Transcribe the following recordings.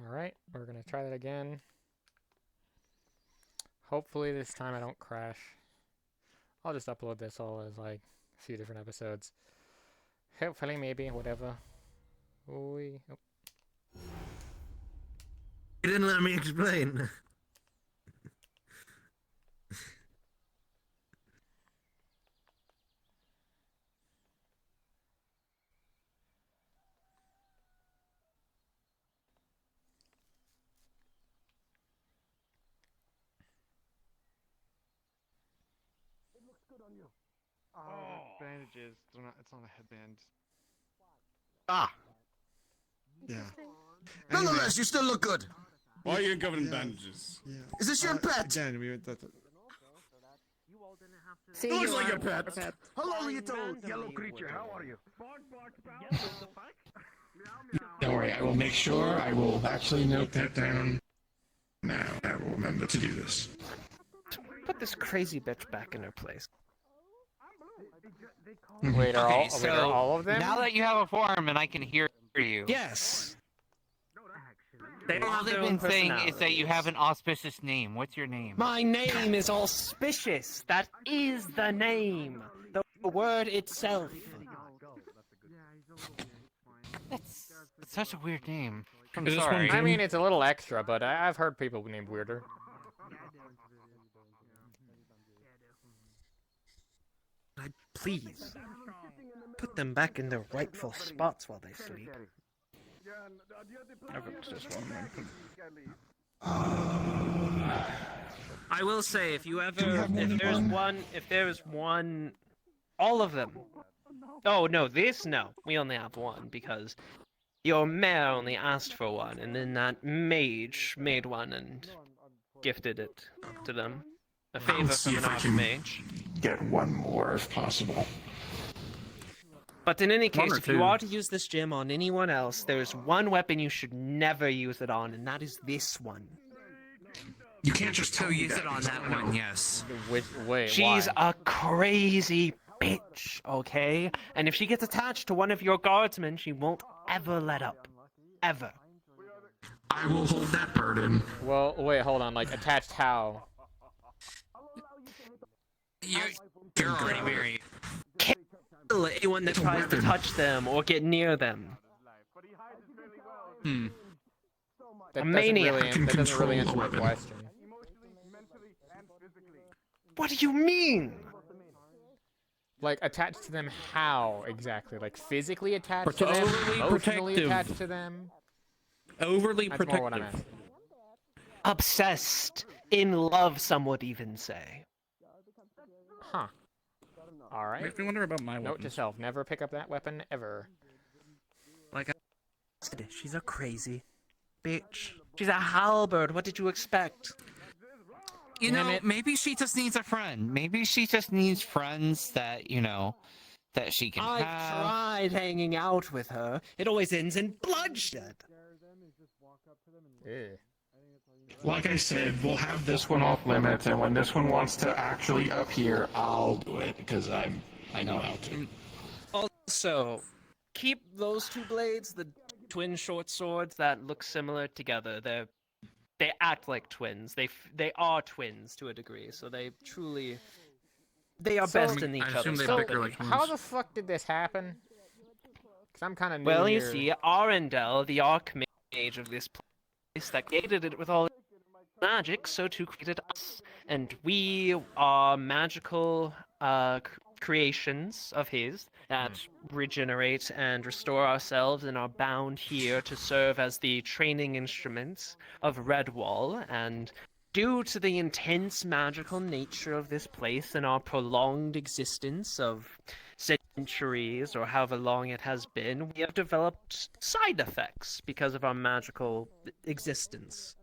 Alright, we're gonna try that again. Hopefully this time I don't crash. I'll just upload this all as like a few different episodes. Hopefully, maybe, whatever. Oh. You didn't let me explain. Bandages. It's not a headband. Ah. Yeah. Nonetheless, you still look good. Why are you covered in bandages? Yeah. Is this your pet? Again, that. See, Looks you like are a pet. pet. Hello, little Randomly yellow creature. would. How are you? Don't worry, I will make sure. I will actually note that down. Now, I will remember to do this. Put this crazy bitch back in her place. Wait, are Okay, all, wait, are so all of them? now that you have a form and I can hear you, Yes. They all they've been saying is that you have an auspicious name. What's your name? My name is auspicious. That is the name. The word itself. That's such a weird name. I'm Is this sorry. one I mean, it's a little extra, but I've heard people named weirder. Please. Put them back in their rightful spots while they sleep. I will say, if you ever, if there's one, all of them. Oh no, no. We only have one because your mayor only asked for one, and then that mage made one and gifted it to them. A favor I'll see from if an I can archmage. get one more if possible. But in any One case, or if you two. are to use this gem on anyone else, there's one weapon you should never use it on, and that is this one. You can't just So tell me use that it on because that I know. one, yes. Wait, She's why? a crazy bitch, okay? And if she gets attached to one of your guardsmen, she won't ever let up. Ever. I will hold that burden. Well, wait, hold on. Like, attached how? You're already married. Kill anyone that tries to touch them or get near them. Hmm. That A doesn't maniac. really, Can that doesn't really control answer the my weapon. question. What do you mean? Like, attached to them how, exactly? Like, physically attached to them? Overly Emotionally protective. attached to them? Overly That's more what I'm protective. asking. Obsessed. In love, some would even say. Huh. Alright. Makes me wonder about my Note to weapons. self, never pick up that weapon, ever. Like I said, she's a crazy bitch. She's a halberd. What did you expect? You Damn know, it. maybe she just needs a friend. Maybe she just needs friends that, that she can I've have. tried hanging out with her. It always ends in bloodshed. Ew. Like I said, we'll have this one off limits, and when this one wants to actually appear, I'll do it because I know how to. Also, keep those two blades, the twin short swords that look similar together. They act like twins. They are twins to a degree, so they are So- best in each I assume other's they So, bicker company. like how twins. the fuck did this happen? Because I'm kind of new Well, you here. see, Arendelle, the archmage of this place, that created it with all magic, so too created us. And we are magical creations of his that regenerate and restore ourselves and are bound here to serve as the training instruments of Redwall. And due to the intense magical nature of this place and our prolonged existence of centuries or however long it has been, we have developed side effects because of our magical existence.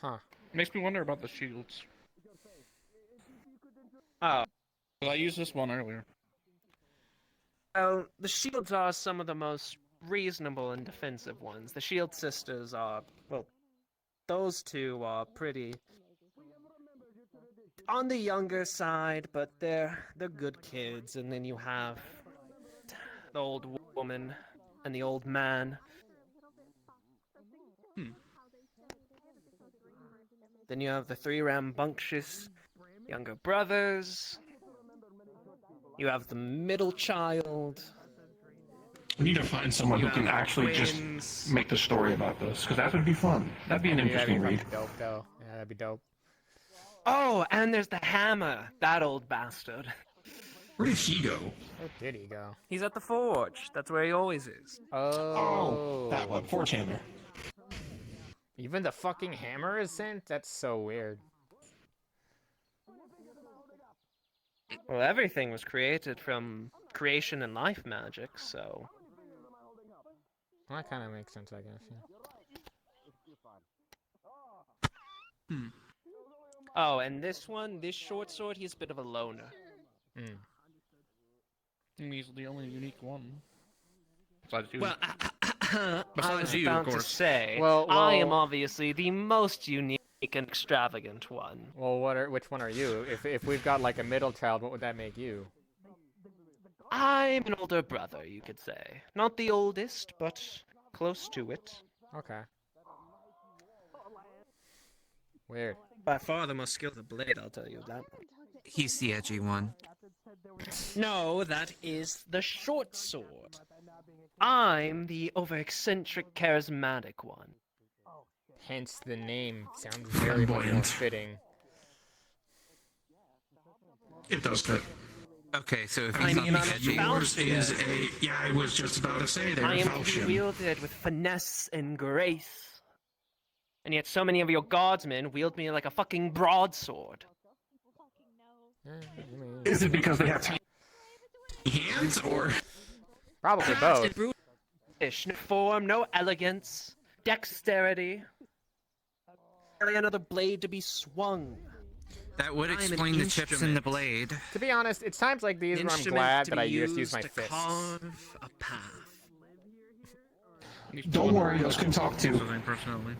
Huh. Makes me wonder about the shields. Oh, Well, I used this one earlier. well, the shields are some of the most reasonable and defensive ones. The Shield Sisters are, well, those two are pretty on the younger side, but they're good kids. And then you have the old woman and the old man. Then you have the three rambunctious younger brothers. You have the middle child. We need to find someone You who can have actually twins. just make the story about this, because that would be fun. That'd be an That'd interesting be read. fucking dope, though. Yeah, that'd be dope. Oh, and there's the hammer. That old bastard. Where did he go? Where did he go? He's at the forge. That's where he always is. Oh, that one, Forge Hammer. Even the fucking hammer is sent? That's so weird. Well, everything was created from creation and life magic, so... Well, that kind of makes sense, I guess, yeah. Oh, and this one, this short sword, he's a bit of a loner. Mm. He's the only unique one. Besides you. Well, I Besides was you, of about to course. say, Well, I am well- obviously the most unique and extravagant one. Well, which one are you? If we've got, like, a middle child, what would that make you? I'm an older brother, you could say. Not the oldest, but close to it. Okay. Weird. By far the most skilled with the blade, I'll tell you that much. He's the edgy one. No, that is the short sword. I'm the over-eccentric, charismatic one. Hence the name sounds very much more Flamboyant. fitting. It does fit. Okay, so if I he's mean, not I'm the edgy, about- Yours is a... Yeah, I was just about to say there, I am to be Falchion. wielded with finesse and grace. And yet so many of your guardsmen wield me like a fucking broadsword. Yeah, I mean, Is it because they have tiny hands, or... probably both. Brutish, no form, no elegance, dexterity. Barely another blade to be swung. that would I'm an explain the chips in the instrument. blade. To be honest, it's times like these where I'm glad that I just use my fists. Carve a path. Don't worry, those can talk too. Personally.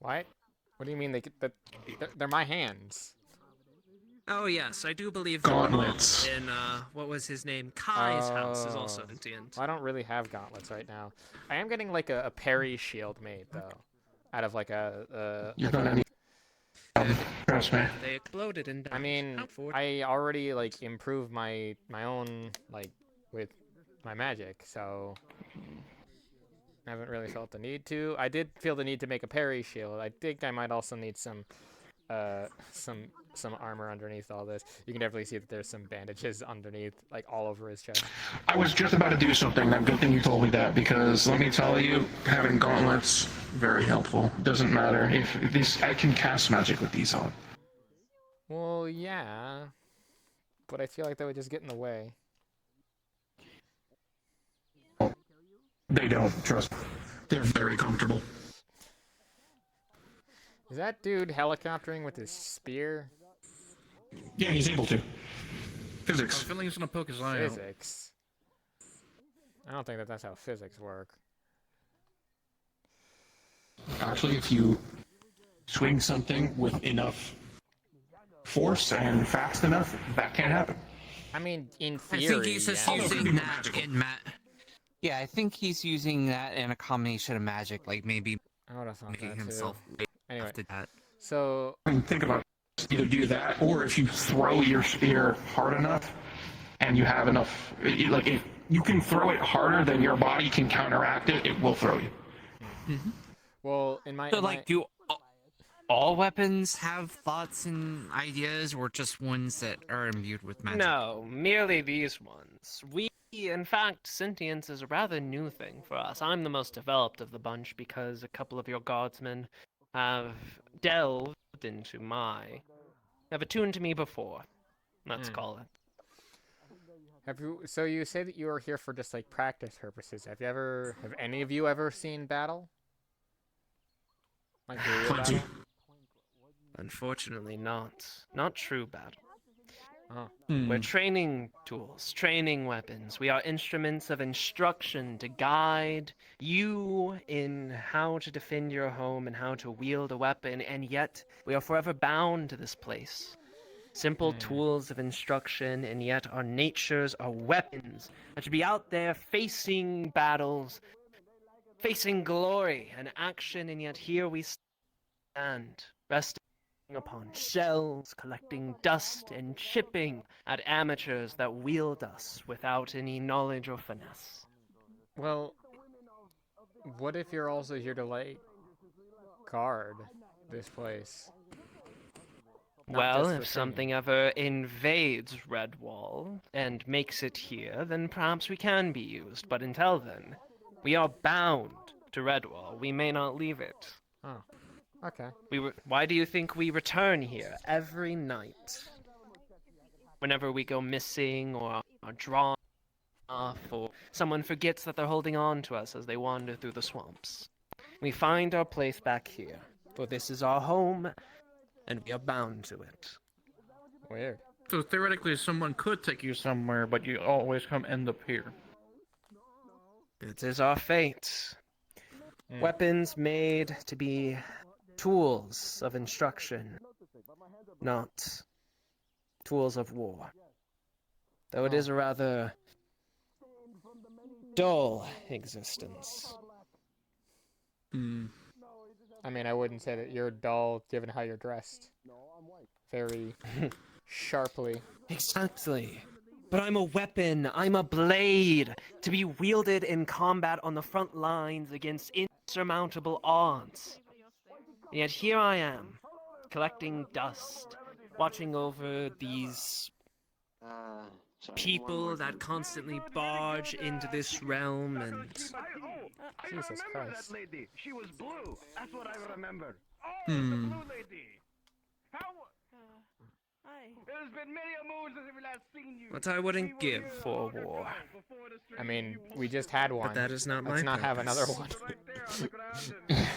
What? What do you mean they're my hands? Oh yes, I do believe Gauntlets. in what was his name? Kai's house is also Oh. sentient. Well, I don't really have gauntlets right now. I am getting like a parry shield made though, out of like a. You're gonna need... trust me. They exploded and died. I mean, Out for it. I already like improved my own like with my magic, so I haven't really felt the need to. I did feel the need to make a parry shield. I think I might also need some armor underneath all this. You can definitely see that there's some bandages underneath, like all over his chest. I was just about to do something. That good thing you told me that, because let me tell you, having gauntlets, very helpful. Doesn't matter if these... I can cast magic with these on. Well, yeah, but I feel like that would just get in the way. They don't, trust me. They're very comfortable. Is that dude helicoptering with his spear? Yeah, he's able to. I'm Physics. feeling he's gonna poke his eye out. Physics. I don't think that's how physics work. Actually, if you swing something with enough force and fast enough, that can happen. I mean, in I theory, think he's just yeah. Although it could using be more that magical. in Yeah, I think he's using that in a combination of magic, like maybe I would have thought making that too. himself Anyway, after that. so I mean, think about it. Either do that, or if you throw your spear hard enough, and you have enough, like if you can throw it harder than your body can counteract it, it will throw you. well, in my So, in my- like, do all weapons have thoughts and ideas, or just ones that are imbued with magic? No, merely these ones. In fact, sentience is a rather new thing for us. I'm the most developed of the bunch because a couple of your guardsmen have delved into have attuned to me before. Let's Hmm. call it. have you? So you say that you are here for just like practice purposes. Have any of you ever seen battle? Like real Plenty. battle? Unfortunately, not true battle. Oh. We're training tools, training weapons. We are instruments of instruction to guide you in how to defend your home and how to wield a weapon, and yet we are forever bound to this place. simple tools of instruction, and yet our natures are weapons that should be out there facing battles, facing glory and action, and yet here we stand, resting upon shells, collecting dust, and chipping at amateurs that wield us without any knowledge or finesse. Well, what if you're also here to, like, guard this place? Not Well, just for if something ever invades Redwall and makes it here, then perhaps we can be used. But until then, we are bound to Redwall. We may not leave it. Oh, okay. Why do you think we return here every night? Whenever we go missing or are drawn off, or someone forgets that they're holding on to us as they wander through the swamps. We find our place back here, for this is our home, and we are bound to it. Weird. So theoretically, someone could take you somewhere, but you always end up here. It is our fate. Mm. Weapons made to be tools of instruction, not tools of war. Though it is a rather dull existence. I mean, I wouldn't say that you're dull given how you're dressed. Very sharply. Exactly. But I'm a weapon, I'm a blade, to be wielded in combat on the front lines against insurmountable odds. And yet here I am, collecting dust, watching over these people that constantly barge into this realm, and Jesus Christ. lady. She was blue. That's what I remember. Hmm. Blue lady. How? There's been many a moons since we last seen you. what I wouldn't give for war. I mean, we just had one. But that is not Let's my not have another purpose. one. Right there on the ground.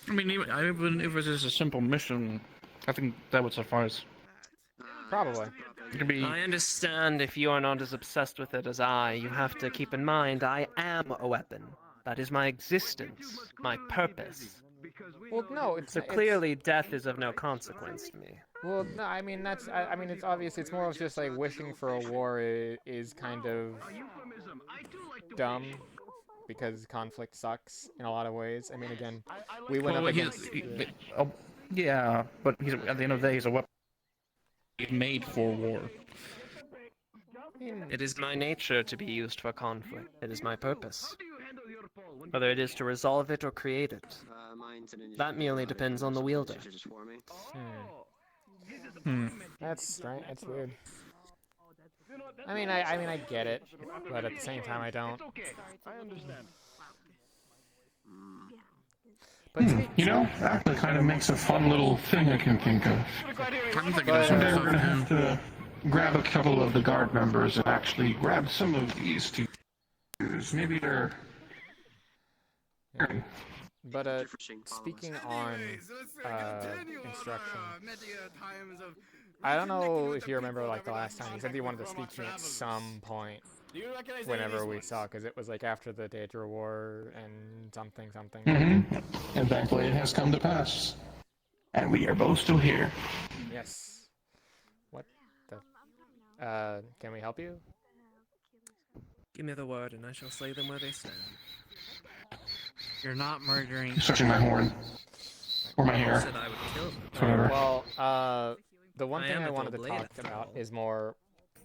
I mean, even if it's just a simple mission, I think that would suffice. Probably. It could be. I understand if you are not as obsessed with it as I. You have to keep in mind I am a weapon. That is my existence, my purpose. Well, no, it's So clearly death is of no consequence to me. Well, no, I mean that's. I mean, it's obvious. It's more of just like wishing for a war is kind of dumb because conflict sucks in a lot of ways. I mean, again, we went up against. Yeah, but he's at the end of the day, he's a weapon. He's made for war. It is my nature to be used for conflict. It is my purpose. Whether it is to resolve it or create it. That merely depends on the wielder. That's strange. That's weird. I mean, I get it, but at the same time, I don't. I understand. But You know, that kind of makes a fun little thing I can think of. I'm thinking of Someday we're something. gonna have to grab a couple of the guard members and actually grab some of these to use. Maybe they're. But speaking on instruction, I don't know if you remember like the last time you said you wanted to speak to me at some point. Whenever we saw, because it was like after the Daedra War and something. And thankfully it has come to pass. And we are both still here. Yes. What the? Can we help you? Give me the word and I shall slay them where they stand. You're not murdering. Searching my horn. Or my hair. Said I would kill them. Whatever. Well, the one I thing am I a wanted to dull talk blade after about all. is more.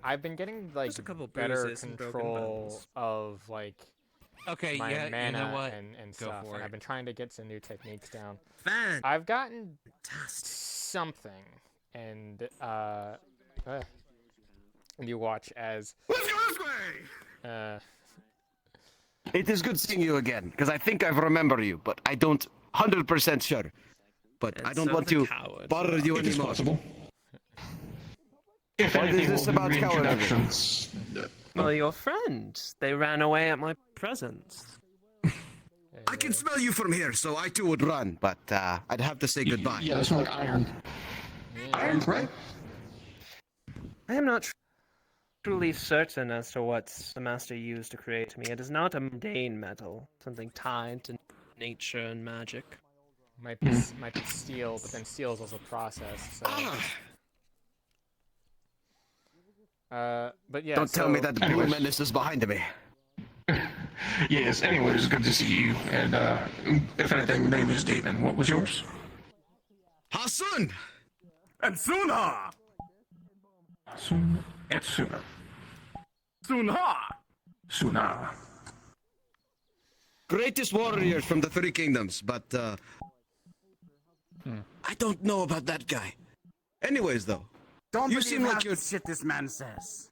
I've been getting like Just a couple better bruises and broken control bones. of like Okay, my yeah, mana you know what? and Go stuff, for and it. I've been trying to get some new techniques down. Fantastic. I've gotten something, and you watch as Let's go this way. It is good seeing you again, because I think I remember you, but I don't 100% sure. But I And don't so want the to coward. bother you It is anymore. possible. If What is anything, this we'll do about cowardly? reintroductions. Well, your friend. They ran away at my presence. I can smell you from here, so I too would run, but I'd have to say goodbye. Yeah, that smells like iron. Iron, right? I am not truly certain as to what the master used to create me. It is not a mundane metal, something tied to nature and magic. might be steel, but then steel is also processed. So But yeah. Don't tell me so- that the Blue Anyways. Menace is behind me. Yes, anyways, good to see you. And if anything, name is Damon. What was yours? Hassan! And Sunha! Etsuna. Sunha! Suna. Greatest warrior from the Three Kingdoms, but I don't know about that guy. Anyways, though, Don't You believe seem like half you're- the shit this man says.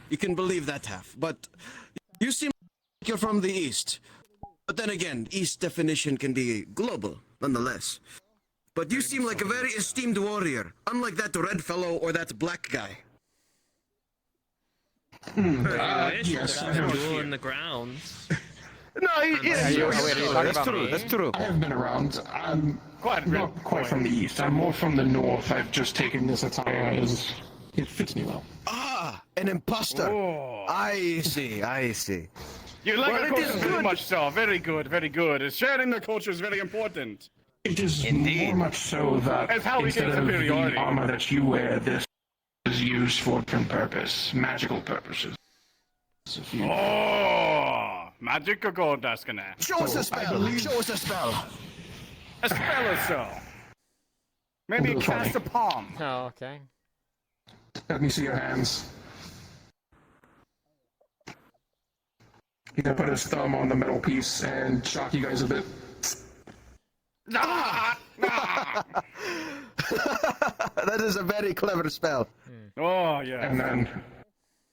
you can believe that half, but you seem like you're from the East. But then again, East definition can be global, nonetheless. But you seem like a very esteemed warrior, unlike that red fellow or that black guy. Yes, I have, Duel in the grounds. No, Are you- wait, are you talking that's about true. me? That's true. I have been around. I'm not quite from the East. I'm more from the North. I've just taken this attire as it fits me well. Ah, an imposter. Oh. I see. I see. You like Well, our it is culture very good. much so. Very good, very good. Sharing the culture is very important. It is Indeed. more much so that That's how we instead gain of the superiority. armor that you wear, this is used for different purpose, magical purposes. So if you- Oh, magic or gold, Daskana? Show us a spell. Show us a spell. A spell or so. Maybe Little cast a funny. palm. Oh, okay. Let me see your hands. He's gonna put his thumb on the metal piece and shock you guys a bit. Ah! Ah! That is a very clever spell. Oh, yeah. And then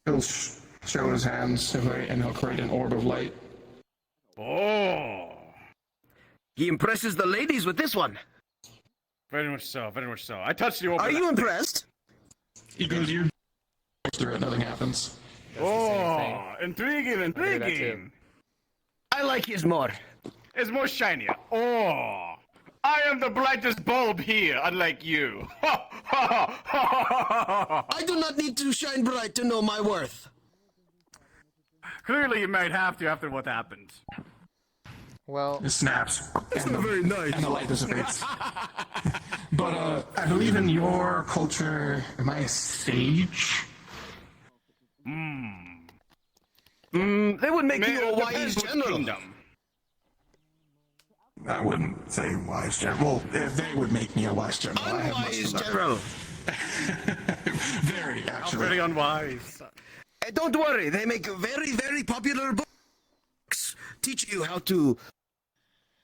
he'll show his hands and he'll create an orb of light. Oh. He impresses the ladies with this one. Very much so, very much so. I touched you over Are you impressed? He goes, you through it, nothing happens. Oh, intriguing, do that too. intriguing. I like his more. It's more shinier. Oh, I am the brightest bulb here, unlike you. I do not need to shine bright to know my worth. Clearly, you might have to after what happened. Well, It snaps. That's and not the- very nice. And the light dissipates. But I believe in your culture, am I a sage? They would make you a It wise depends what general. kingdom. I wouldn't say wise general. Well, if they would make me a wise general, I have much Unwise to learn. general. Very, actually. Very unwise. Don't worry, they make very, very popular books. Teach you how to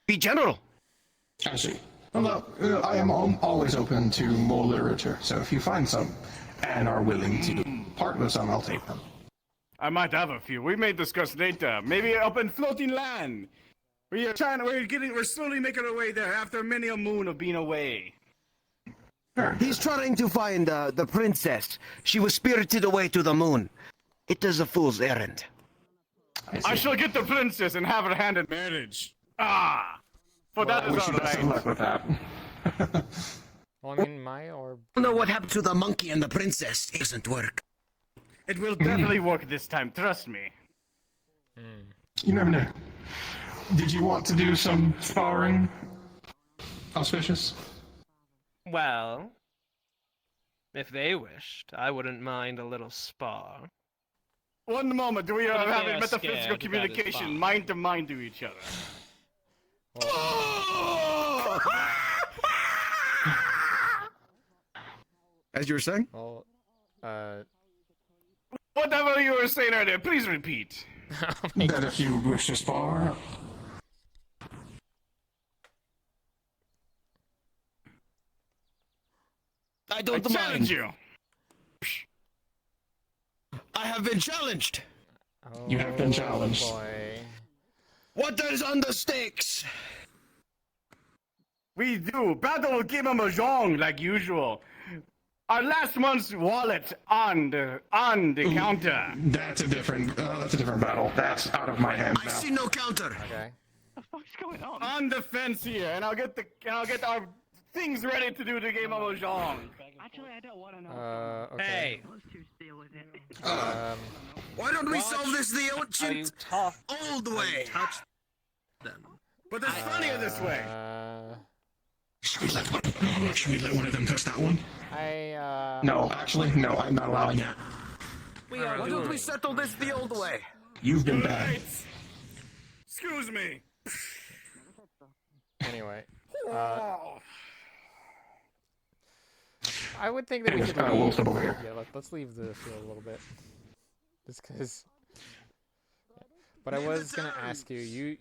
be general. I see. Well, I am always open to more literature, so if you find some and are willing to part with some, I'll take them. I might have a few. We may discuss later. Maybe up in floating land. We're slowly making our way there after many a moon of being away. He's trying to find the princess. She was spirited away to the moon. It is a fool's errand. I shall get the princess and have her hand in marriage. Ah, for that I is wish you best of alright. luck with that. well, I mean, my orb. I don't know what happened to the monkey and the princess. It doesn't work. It will definitely work this time. Trust me. You never know. Did you want to do some sparring? Auspicious? Well, if they wished, I wouldn't mind a little spar. One moment, we are But if they having are metaphysical scared, that is communication, fine. mind to mind to each other. As you were saying? Well, Whatever you were saying earlier, please repeat. That if you wish to spar, I I don't challenge mind. you. I have been challenged. you have been challenged. boy. What is on the stakes? We do. Battle of Game of Mahjong, like usual. Our last month's wallet on the counter. That's a different battle. That's out of my hands I now. see no counter. Okay. On the fence here, and I'll get our things ready to do the Game of Mahjong. Actually, I don't want to know. Okay. Hey, Let's two stay with it. Why don't we solve this the are you ancient tough? old way? Touch them. But it's funnier this way. Should we let one of them touch that one? I No, actually, no, I'm not allowing it. We are Why doing. don't we settle this the old way? You've been bad. Excuse me. Anyway, I would think that we should We'll leave. step over here. Yeah, let's leave the field a little bit, just because. But I was gonna ask you,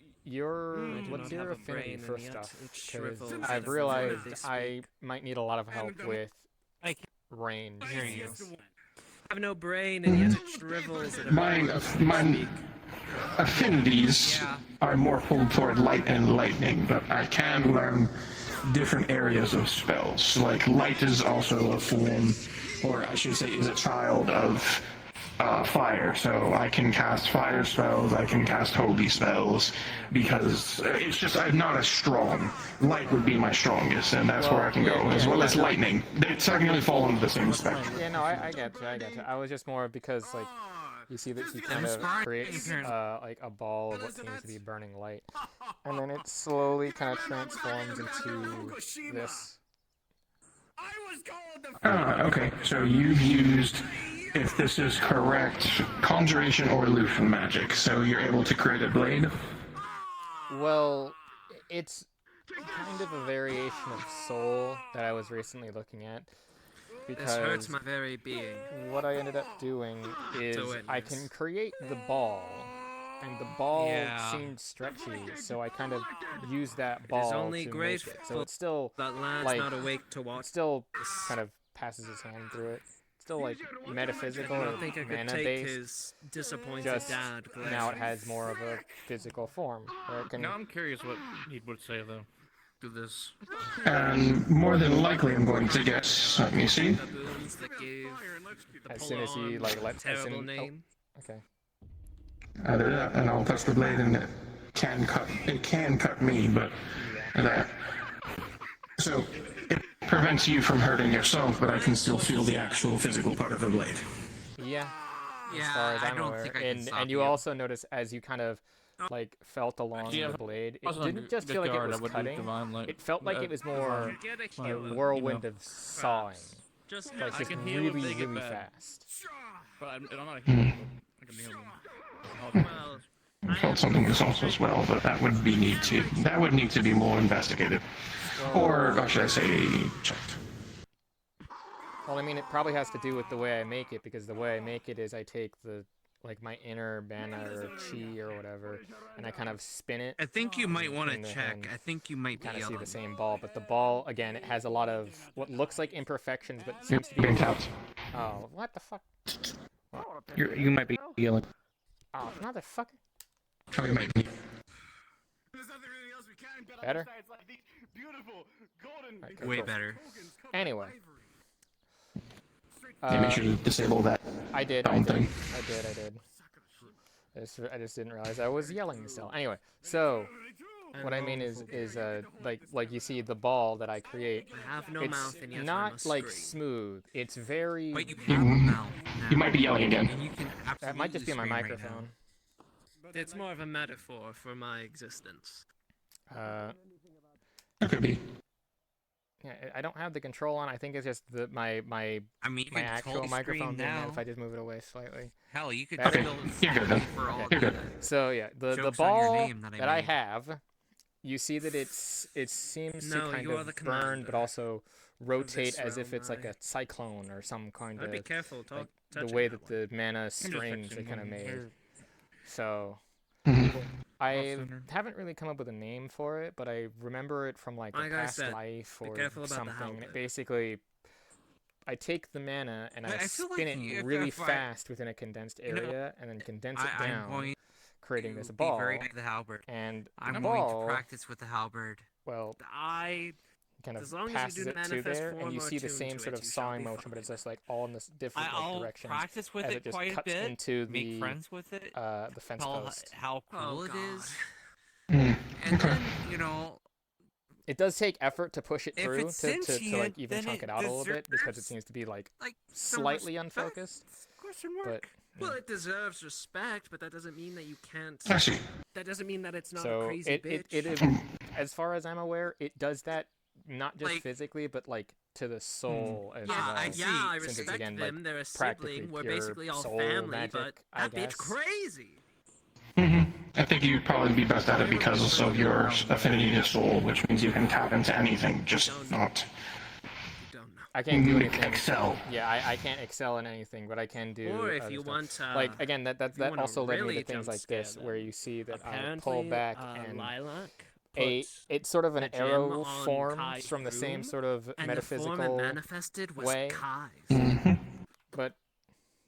what's your affinity for stuff? Because I've realized I might need a lot of help with I range. things. have no brain and yet it shrivels. And Mine affinities are more pulled toward light and lightning, but I can learn different areas of spells. Like light is also a form, or I should say is a child of fire, so I can cast fire spells, I can cast holy spells, because it's just I'm not as strong. Light would be my strongest, and that's where I can go, as well as lightning. They technically fall into the same spectrum. Yeah, no, I get you. I was just more because like you see that he kind of creates like a ball of what seems to be burning light, and then it slowly kind of transforms into this. Okay, so you've used, if this is correct, conjuration or illusion magic, so you're able to create a blade? Well, it's kind of a variation of soul that I was recently looking at. This hurts Because my very being. what I ended up doing is I witness. can create the ball, and the ball Yeah. seemed stretchy, so I kind of used that ball only to make graceful it. So it's still That lad's like not awake to watch. still kind of passes his hand through it. Still like metaphysical I or don't think I could mana take based. his disappointed Just dad. now it has more of a physical form where it can. Now I'm curious what he would say though to this. And more than likely I'm going to guess, let me see. Baboons that gave the As soon as he pull-on like lets as terrible soon, name. Okay. And I'll touch the blade and it can cut me, but that. So it prevents you from hurting yourself, but I can still feel the actual physical part of the blade. Yeah. Yeah, As far as I I'm don't aware. think I can and stop you you. also notice as you kind of like felt along Yeah, the blade, it wasn't didn't just good feel like it guard, I was would do cutting. divine light. It felt like it was more Get a a healer. whirlwind of sawing. Just Like I just can heal really, if they get really bad. fast. But I'm not a healer. I can heal them. well, I felt something was also as well, but that would need to be more investigated, or should I say, checked. Well, I mean, it probably has to do with the way I make it, because the way I make it is I take the like my inner mana or chi or whatever, and I kind of spin it. I think you might want to in the check. hand. I think you might be Kind of see yelling. the same ball, but the ball again, it has a lot of what looks like imperfections, but seems to be. Being tapped. Oh, what the fuck? You might be yelling. Oh, motherfucker. Oh, you might be. Better? Okay, Way cool. better. Anyway. Yeah, make sure to disable that. I did. Down thing. I did. I just didn't realize I was yelling still. Anyway, so what I mean is like you see the ball that I create. I have no It's mouth and yet I not must like scream. smooth. It's very. But you have a mouth now. You might be yelling again. And you can That might just be my absolutely scream right microphone. It's more of a metaphor for my existence. It could be. Yeah, I don't have the control on. I think it's just my now. I mean, you my can actual totally microphone scream being there now. if I just move it away slightly. Hell, you could Okay, still you're good then. for all You're good. the- So yeah, the Joke's on your ball name that I made. have, you see that it seems to No, kind you are of the burn, commander but also rotate as if realm, it's like I- a cyclone or some kind I'd be of careful like the touching way that that one. the mana strings are kind of made. So Mhm. I haven't really come up with a name for it, but I remember it from like a Like I past said, life be or careful about the something. And it halberd. basically, I take the mana and I, I feel spin like it if- really if I- fast within a condensed you know, area, and then condense it I'm down, going creating to this be ball. very good with the halberd. And I'm the going ball, to practice with the halberd. well, I kind of as long as you passes do it to manifest there, and form you or see the attune same to sort it, of you shall sawing be motion, but fine. it's just like all in this different like, I'll directions practice with as it it just quite a cuts bit. into Make the friends with it. the fence Tell post. how cool Oh, it God. is. Mm. And Okay. then, you know, It does take effort to push it If through it's to like sentient, even then chunk it it out a little bit because it deserves, seems to be like like some slightly respect? unfocused. Question But mark. well, it deserves respect, but that doesn't mean that you can't. I see. That doesn't mean that it's not a so crazy bitch. it as far as I'm aware, it does that not just Like- physically, but like to the soul as Yeah, well. I see. I Since it's, respect again, them. like, They're a practically sibling. We're pure basically all soul family, magic, but I that bitch guess. crazy. I think you'd probably be best at it because of your affinity to soul, which means you can tap into anything, just not You don't know. I can't do anything. excel. Yeah, I can't excel in anything, but I can do. Or if other you stuff. want, like again, that if you that wanna also led me really to things jump like scare this, where them, you see that I apparently, pull back and Lilac it's sort of an a gem arrow on forms Kai's from the same room, sort of and metaphysical the form it manifested was way. Kai's. But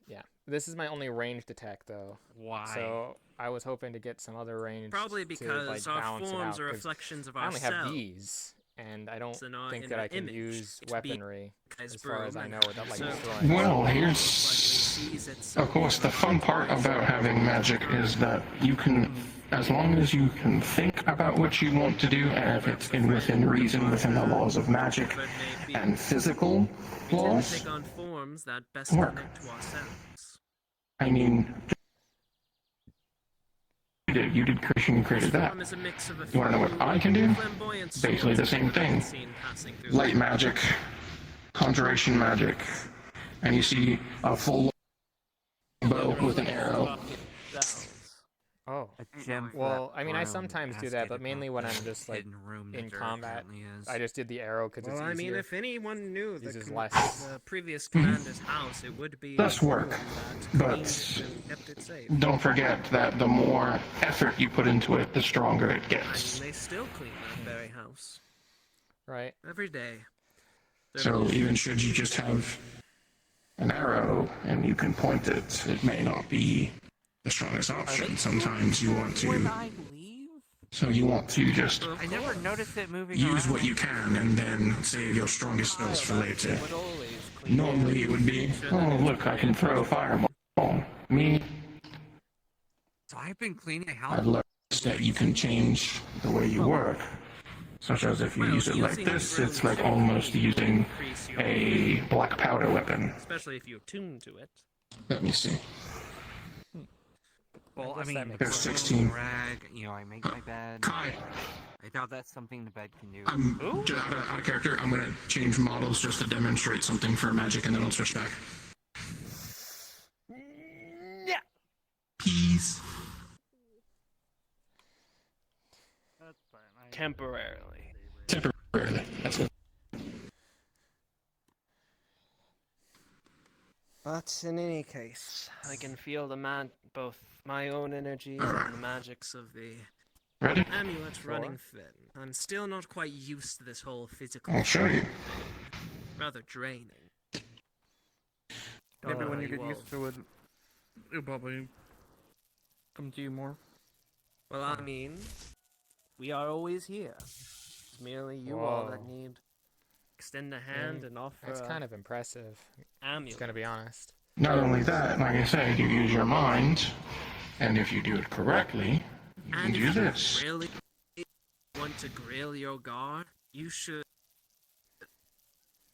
yeah, this is my only ranged attack though. Why? So I was hoping to get some other range. Probably to, because like, our balance it forms out, are 'cause reflections of I only ourselves. have these, and I don't in our think that I can image. use It be weaponry Kai's as far as broom I know and without like so- destroying. Well, it. here's, sees of itself course, the fun part about having magic is that you can, as long as you can think about what you want to do, and if it's within reason, within the laws of magic but maybe and physical we tend to laws, take on forms that best work. connect to ourselves. I mean, you did creation, you created that. Form is a mix of a You wanna know what I can do? flamboyant Basically the swords same I've thing. seen passing through Light magic, conjuration magic, and you see a full bow with an arrow. Oh. A gem for Well, that I mean, I broom sometimes do asked that, it but mainly about when the I'm just like hidden room that in there combat. apparently is. I just did the arrow because Well, it's I mean, easier. if anyone knew the, Uses less. Hmm. the previous commander's house, it would be Does a work, room that but cleaned it and kept it safe. don't forget that the more effort you put into it, the stronger it I gets. mean, they still clean that very house Right. every day. They're So both- even should you just have an arrow and you can point it, it may not be the strongest option. Sometimes you want When to, I leave? so you want to just Of I never course. noticed it moving use around. what you can and then save your strongest spells for later. Would always clean Normally it would be, oh look, I can throw a fireball. Me, So I've been cleaning my house. I've learned that you can change the way you work. Such as if you use it like this, it's like almost using a black powder weapon. especially if you attune to it. Let me see. Well, I guess mean, that makes There's sense. 16. rag, you know, I make my bed. Kai, I doubt that's something the bed can do. I'm just out of character. I'm gonna change models just to demonstrate something for magic, and then I'll switch back. Yeah. Peace. That's fine. Temporarily. Temporarily. That's good. But in any case, I can feel both my own energies and the magics of the Ready? amulet running thin. I'm still not quite used to this whole physical. I'll show you. Rather draining. Maybe when you get well- used to it, it'll probably come to you more. Well, I mean, we are always here. It's merely you all that Whoa. need extend a hand and offer That's kind of impressive. amulet. Gonna be honest. Not only that, like I said, you use your mind, and if you do it correctly, you can And do if you this. really want to grill your guard, you should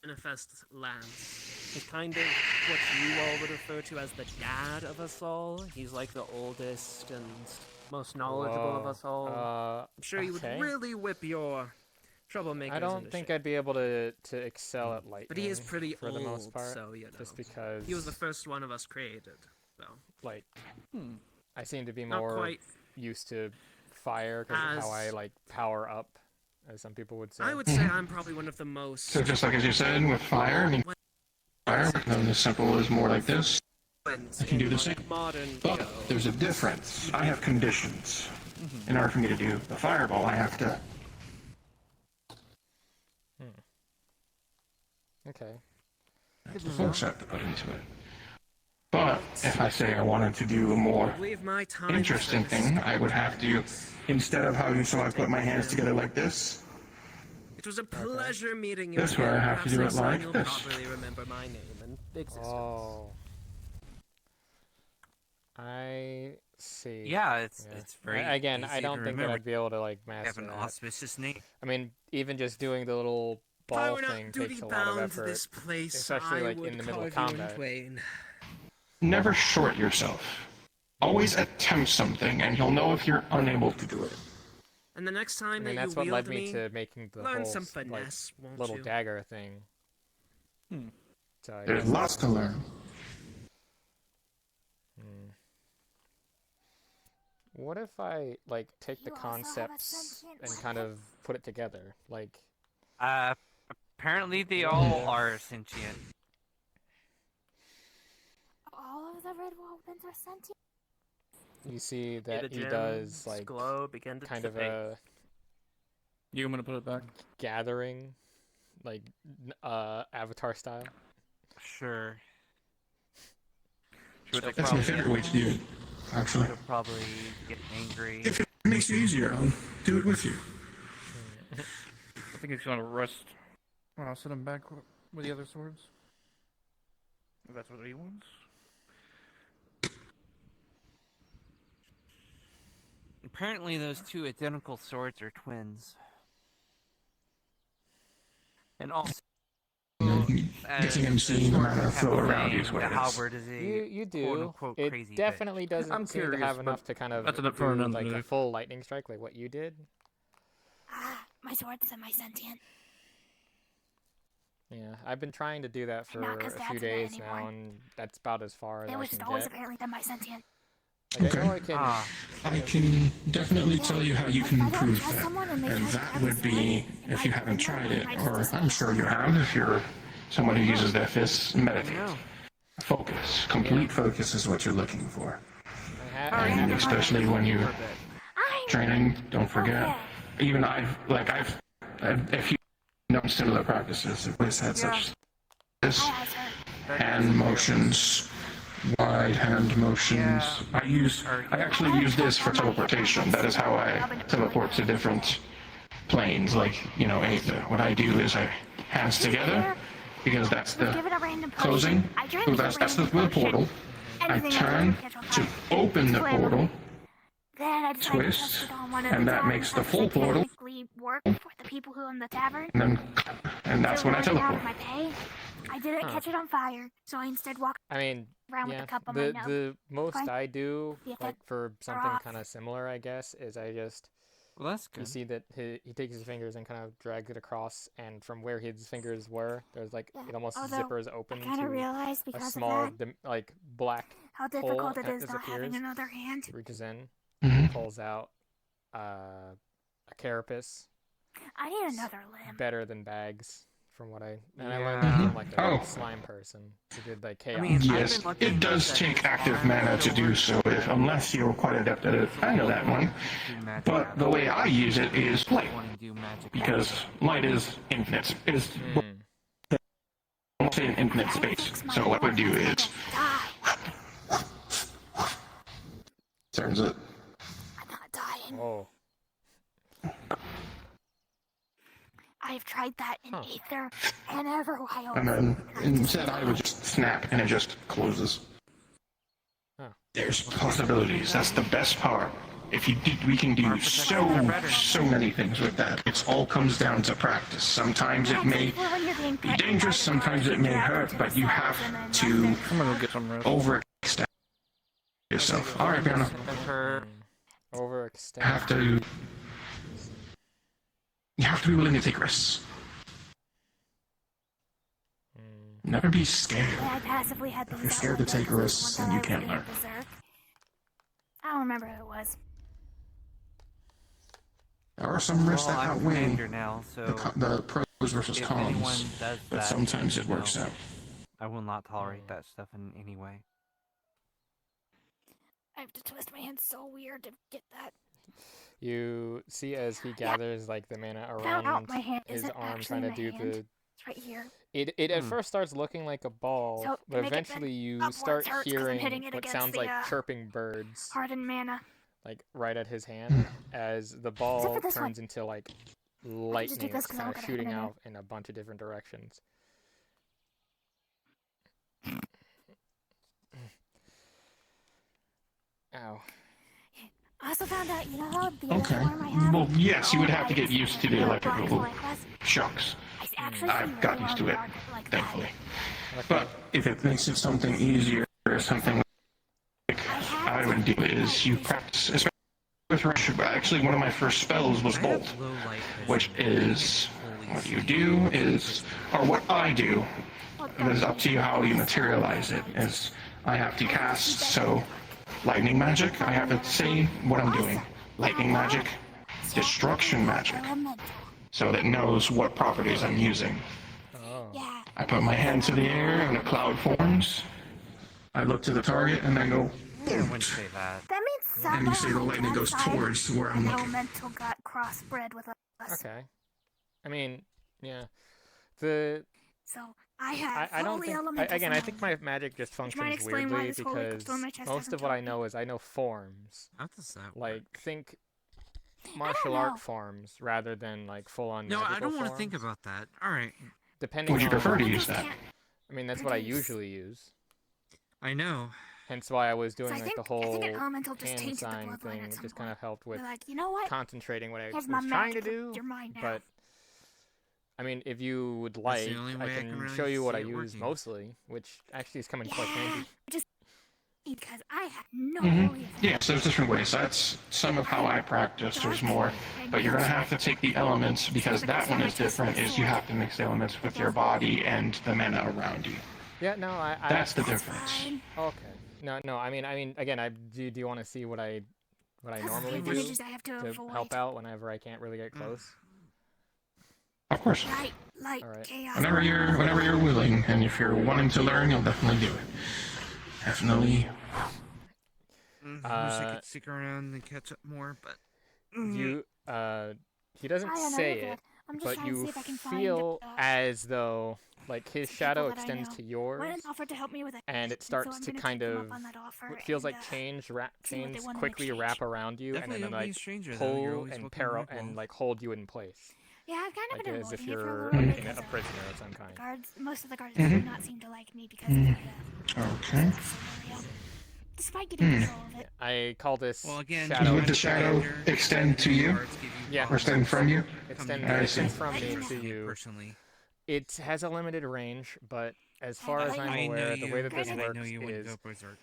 manifest Lance. He's kind of what you all would refer to as the dad of us all. He's like the oldest and most knowledgeable of Whoa. us all. I'm sure he would okay. really whip your troublemakers. I don't into think shape. I'd be able to excel at lightning. But he is pretty for old, the most part, so you know. just because He was the first one of us created, so like I seem to be not more quite. used to fire because of how I as- like power up, as some people would say. I would say I'm probably one of the most. So just like as you said, with fire, I mean, fire, then the simple is more like this. I can do the same. Modern But Go. there's a difference. I have conditions. In order for me to do the fireball, I have to. Okay. That's a full set to put into it. But if I say I wanted to do a more Leave my time interesting for this. thing, I would have to, instead of how you saw I put my hands together like this, It was a pleasure meeting you. This again. way I have to Perhaps do it next time like you'll this. properly remember my name and existence. Oh. I see. Yeah, it's Yeah. it's very. Again, easy I don't to think that remember. I'd be able to like You have master an that. auspicious name. I mean, even just doing the little If I ball were not thing duty takes a lot of bound to effort. this place, especially, I like, would in the middle of carve you in combat. twain. never short yourself. Always attempt something, and you'll know if you're unable to do it. And the next time I mean, that that's you what wield led me me, to making the learn whole some like finesse, won't little you? dagger thing. Hmm. So I There's guess lots to learn. Hmm. What if I like take the You also have a concepts sentient and weapon? kind of put it together? Like, Apparently they all are sentient. All of the red weapons are sentient? you see Hey, that the he gems does like glow, begin to kind of dissipate. a You want me to put it back? gathering, like Avatar style. Sure. That's my favorite way to do it, actually. She'll probably get angry. If it makes it easier, I'll do it with you. I think he's gonna rest. I'll send him back with the other swords. If that's what he wants. Apparently those two identical swords are twins. And also, Guessing I'm seeing the mana flow around you is what the it is. halberd is a You do. quote-unquote It crazy definitely bitch. doesn't I'm seem to curious, have but enough to kind of that's enough do for another like a move. full lightning strike like what you did. Ah, my sword is semi-sentient. Yeah, I've been trying to do that for Not 'cause a Dad's few in it days anymore. now, and that's about as far as It I was can always get. apparently semi-sentient. Like, I know I Okay. can. I can definitely tell you how you can I don't improve trust that. someone and they And try to that grab would his be, sword, if you haven't tried it, might or just I'm sure you have if you're someone who uses their fists, meditate. No. Focus. Complete focus is what you're looking for. I And especially when you're I'm training, don't forget. okay. Even if you've known similar practices, if it's had such this I asked her. hand motions, wide hand motions. I actually use this for teleportation. That is how I teleport to different planes, like, Aether. What I do is I hands together, because that's Was the given a random closing. potion. I drank So the that's the random potion. portal. I Anything turn catch on to fire. open the Flammable. portal, Then I decided to twist, test it on one of and the that makes the taverns full that portal. technically work for the people who own the tavern. and that's So when I it was out teleport. of my pay. I didn't Huh. catch it on fire, so I instead walked I mean, around with yeah. a cup on my nose. The most Fine. I do, Yeah, like for something off. kind of similar, I guess, is I just Well, that's you good. see that he takes his fingers and kind of drags it across, and from where his fingers were, there's like Yeah, it almost although zippers I open kind of to realized a because of small that like black how hole difficult it that is not having disappears. another hand. He reaches in, Mhm. pulls out a carapace. I need another limb. Better than bags, from what I learned that Yeah. from like a Oh. slime person who did like chaos. mean, I've Yes, been looking it does at take this active farm mana to still do works. so, unless you're quite adept at it. I know that one. But the way I use it is light, because light is infinite. It is Hmm. almost in infinite space. So what I would do is Die. turns it. I'm not dying. Oh. I've tried that in Huh. Aether and Everwild. And then instead I would just snap and it just closes. Huh. There's possibilities. That's the best part. If you did, we can do so many things with that. It all comes down to practice. Sometimes it may be dangerous, sometimes it may hurt, but you have to I'm gonna go get some rest. overextend yourself. All right, Piano. Her Overextend. You have to be willing to take risks. Hmm. Never be scared. Yeah, I passively had these you're scared to take risks, then you can't learn. I don't remember who it was. There are some risks Well, that I'm outweigh commander now, so the pros versus if anyone cons, does but that, sometimes it works no, out. I will not tolerate that stuff in any way. I have to twist my hand so weird to get that. You see as he gathers like the mana Found out around my hand his isn't arm, actually trying to my do hand. the. It's right here. It at first starts looking like a ball, So, to but make it eventually you upwards start hurts 'cause I'm hearing hitting it what against sounds the, like chirping birds, Hardened mana. like right at his hand, as the ball for this one. turns into like just do lightning this that's 'cause kind I don't of gotta shooting put it in out in a bunch of different directions. Ow. I also found out, you know how the Okay. alarm I have? Well, yes, you would Oh, have to get used to the electrical shocks. I actually I've got used to it, like thankfully. Okay. But if it makes it something easier or something like I would do is you practice, especially focus range, actually one of my first spells was I have Bolt, low light vision. which I can't is, fully what you see do anything is, or what I do, it is up to you how you materialize it, is I have to cast, so, lightning magic, I have to say what I'm doing. Lightning magic, destruction magic, so that it knows what properties I'm using. Oh. Yeah. I put my hand to the air and a cloud forms. I look to the target and I go, I wouldn't say that. That means and you someone see the on my lightning goes dad's side, towards where I'm an looking. elemental got crossbred with us. Okay. I mean, yeah. The So I have I don't fully think elemental. again. I from think him. my magic just might functions explain why weirdly this holy because stone on my chest most hasn't of what I told me. know is I know forms. How does that Like work? think martial know. art forms rather than like full on No, magical I don't want to think forms. about that. All right, Depending Would you on prefer to Elementals use that? can't- I mean, that's what I produce. usually use. I know. Hence why I was So doing I like the think whole an elemental just hand tainted the sign bloodline thing. at It some just kind of point. helped with We're like, you know what? concentrating what I was Here's my trying to magic, do. you're mine now. But I mean, if you would That's like, the only I way I can can really show you what see I it use working. mostly, which actually is coming quite Yeah, handy. just because I have no Mm-hmm. holy Yes, there's different ways. That's some of how I practice. There's more. But you're going to have to take the elements, because that one is different, is you have to mix the elements with your body and the mana around you. Yeah, no, I That's the difference. fine. okay. No, I mean, again, do you want to see what I That's normally the do images I have to to avoid. help out whenever I can't really get close? Of course. Light, Alright. chaos. Whenever you're willing, and if you're wanting to learn, you'll definitely do it. Definitely. I wish I Uh, could stick around and catch up more, but You he doesn't I don't know, say you're it, good. I'm just but trying to see you if I can find, feel as though like his some shadow people that I extends know. to yours, Went and offered to help me with it, and it so starts I'm to gonna kind take them of up on that offer what feels and, like see what they chains want in quickly exchange. wrap around you, definitely and then don't be a like stranger, though. You're pull always and welcome to work well. and like hold you in place, Yeah, I've kind of like been as if avoiding it for a you're little bit in because a prisoner of some kind. guards, most of the guards do not seem to like me because of Okay. the scenario. Despite getting control of it. I call this well, again, shadow. Would the shadow extend to you? Yeah. Or extend from you? I see. Extends from me to you. Personally, It has a limited range, but as far as I'm I know aware, the way that this and I works know you wouldn't is go berserk.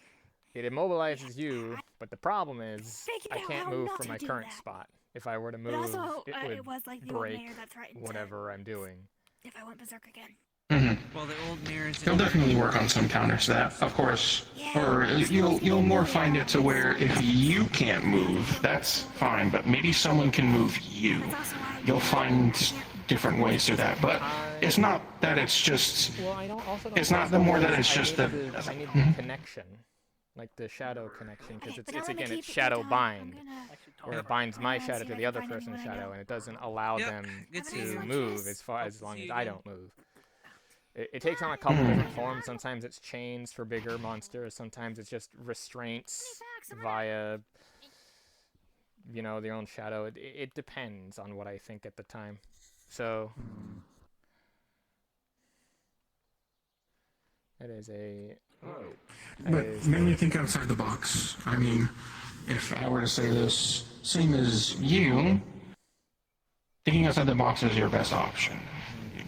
it immobilizes you, but the problem is Figured I out can't how move not from to my do current that. spot. If I were to But move, also, it it would was like the old break mayor that threatened whatever I'm doing. if I went berserk again. Well, the old mirrors. He'll definitely work on some counters to that, of course. Or you'll more find it to where if you can't move, that's fine, but maybe someone can move you. That's also why You'll find different ways to that, but it's not that it's just. Well, I don't also don't It's think not the more that I it's just need that. I need the connection, like the shadow connection, because but it's let me again it's keep it shadow going. bind, I'm gonna- where it binds my I'm gonna shadow see to if the I other can find person's anyone I shadow, know. and it doesn't allow Yep, them good to to see you. move as Hope as to long see as you I again. don't move. It takes on a couple different forms. Sometimes it's chains for bigger monsters. Sometimes it's just restraints via, their own shadow. It depends on what I think at the time. So it is a. But mainly think outside the box. I mean, if I were to say this, same as you, thinking outside the box is your best option.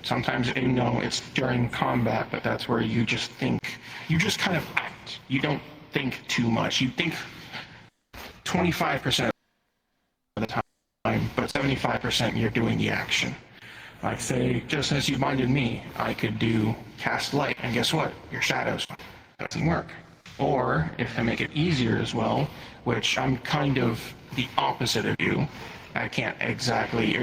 Sometimes, it's during combat, but that's where you just think, you just kind of act. You don't think too much. You think 25% of the time, but 75% you're doing the action. Like say, just as you minded me, I could do cast light, and guess what? Your shadows doesn't work. Or, if to make it easier as well, which I'm kind of the opposite of you, I can't exactly,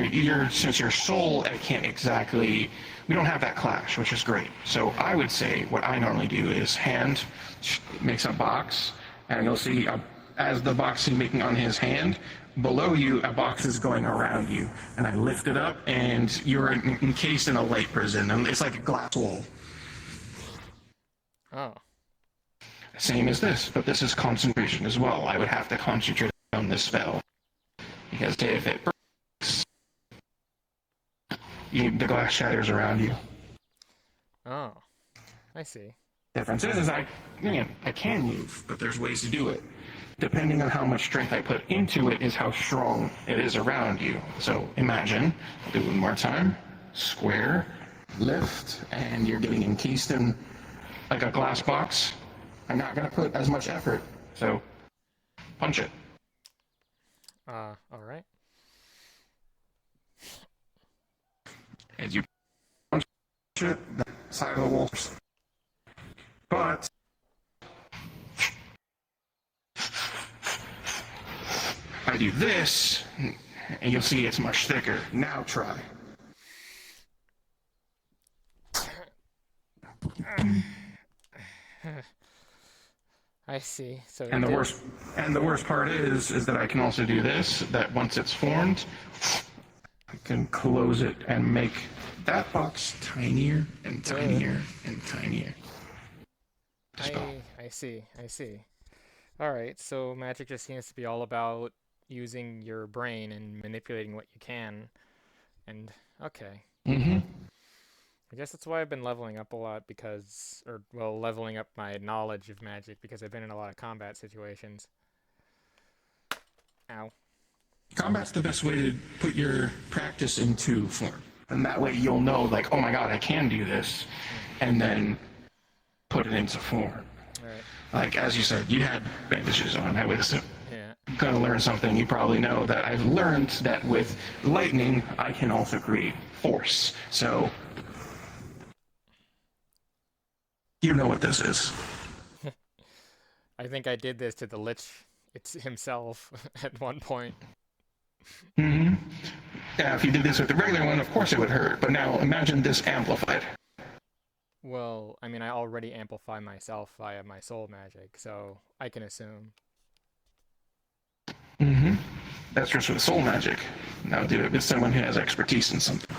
since you're soul, I can't exactly, we don't have that clash, which is great. So I would say what I normally do is hand makes a box, and you'll see as the box is making on his hand, below you a box is going around you, and I lift it up, and you're encased in a light prison, and it's like a glass wall. Oh. Same as this, but this is concentration as well. I would have to concentrate on this spell. Because if it breaks, the glass shatters around you. Oh. I see. Difference is I can move, but there's ways to do it. Depending on how much strength I put into it is how strong it is around you. So imagine, I'll do it one more time. Square, lift, and you're getting encased in like a glass box. I'm not going to put as much effort, so punch it. All right. As you punch it, the side of the walls. But I do this, and you'll see it's much thicker. Now try. I see. So And it the did. worst part is that I can also do this. That once it's formed, I can close it and make that box tinier and tinier and tinier. I see. I see. All right. So magic just seems to be all about using your brain and manipulating what you can. And okay. Mm-hmm. I guess that's why I've been leveling up a lot because, or well, leveling up my knowledge of magic because I've been in a lot of combat situations. Ow. Combat's the best way to put your practice into form. And that way you'll know, like, oh my god, I can do this. And then put it into form. Alright. Like, as you said, you had bandages on. I would assume. Yeah. You're gonna learn something. You probably know that I've learned that with lightning, I can also create force. So, you know what this is. I think I did this to the Lich himself at one point. Mm-hmm. Yeah, if you did this with the regular one, of course it would hurt. But now imagine this amplified. Well, I mean, I already amplify myself via my soul magic, so I can assume. Mm-hmm. That's just with soul magic. Now do it with someone who has expertise in something.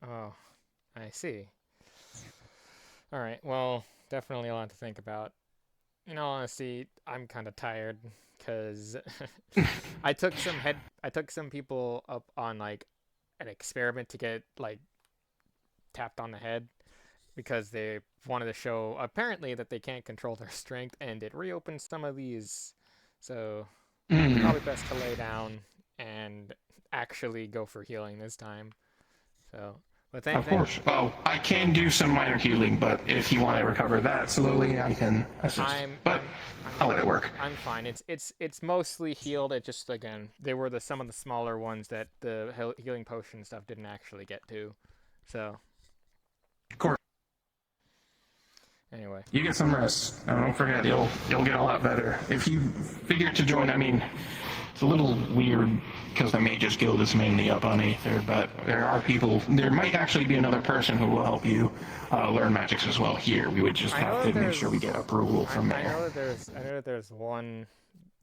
Oh, I see. Alright, well, definitely a lot to think about. In all honesty, I'm kind of tired because I took some people up on like an experiment to get like tapped on the head because they wanted to show apparently that they can't control their strength, and it reopened some of these. So probably best to lay down and actually go for healing this time. So, but Of course. Well, I can do some minor healing, but if you want to recover that slowly, I can assist. But I'll let it work. I'm fine. It's mostly healed. It just again they were some of the smaller ones that the healing potion stuff didn't actually get to. So. Of course. Anyway. You get some rest. Don't forget, you'll get a lot better. If you figure to join, I mean, it's a little weird because the Mages Guild is mainly up on Aether, but there might actually be another person who will help you learn magics as well here. We would just have to make sure we get approval from there. I know that there's one,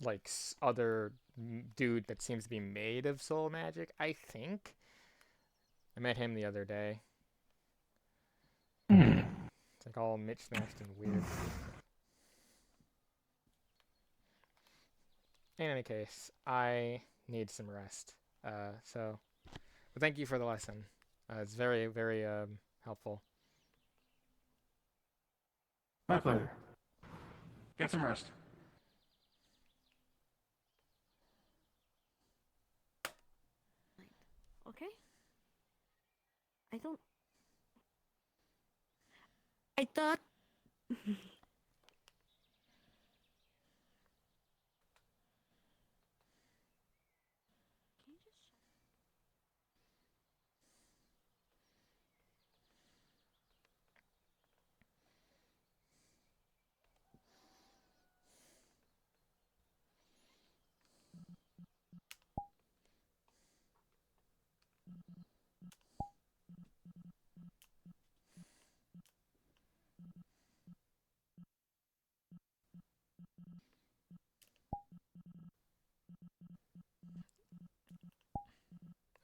like, other dude that seems to be made of soul magic, I think. I met him the other day. It's like all mismatched and weird. In any case, I need some rest. But thank you for the lesson. It's very, very helpful. My pleasure. Get some rest. Okay. I thought.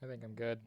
I think I'm good.